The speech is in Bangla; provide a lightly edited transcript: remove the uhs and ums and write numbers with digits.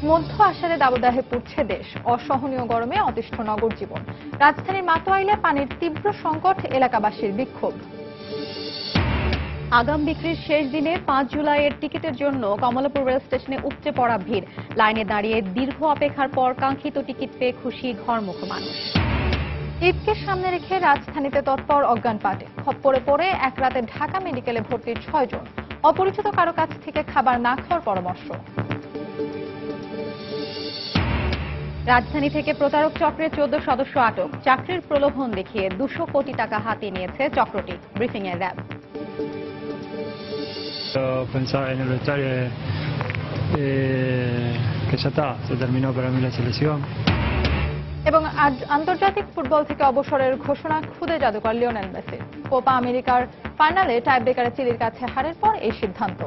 মধ্য আষাঢ়ে দাবদাহে পুড়ছে দেশ, অসহনীয় গরমে অতিষ্ঠ নগর জীবন। রাজধানীর মাতোয়াইলে পানির তীব্র সংকট, এলাকাবাসীর বিক্ষোভ। আগাম বিক্রির শেষ দিনে 5 জুলাইয়ের টিকিটের জন্য কমলাপুর রেল স্টেশনে উপচে পড়া ভিড়। লাইনে দাঁড়িয়ে দীর্ঘ অপেক্ষার পর কাঙ্ক্ষিত টিকিট পেয়ে খুশি ঘরমুখ মানুষ। ঈদকে সামনে রেখে রাজধানীতে তৎপর অজ্ঞান পাটে। খপ্পরে পড়ে এক রাতে ঢাকা মেডিকেলে ভর্তি 6 জন। অপরিচিত কারো কাছ থেকে খাবার না খাওয়ার পরামর্শ। রাজধানী থেকে প্রতারক চক্রের 14 সদস্য আটক। চাকরির প্রলোভন দেখিয়ে 200 কোটি টাকা হাতে নিয়েছে চক্রটি। ব্রিফিং এ RAB. Pensaba en el vestuario que ya está, se terminó para mí la selección. এবং আজ আন্তর্জাতিক ফুটবল থেকে অবসরের ঘোষণা খুদে জাদুকর লিওনেল মেসি। কোপা আমেরিকার ফাইনালে টাইব্রেকারে চিলির কাছে হারের পর এই সিদ্ধান্ত।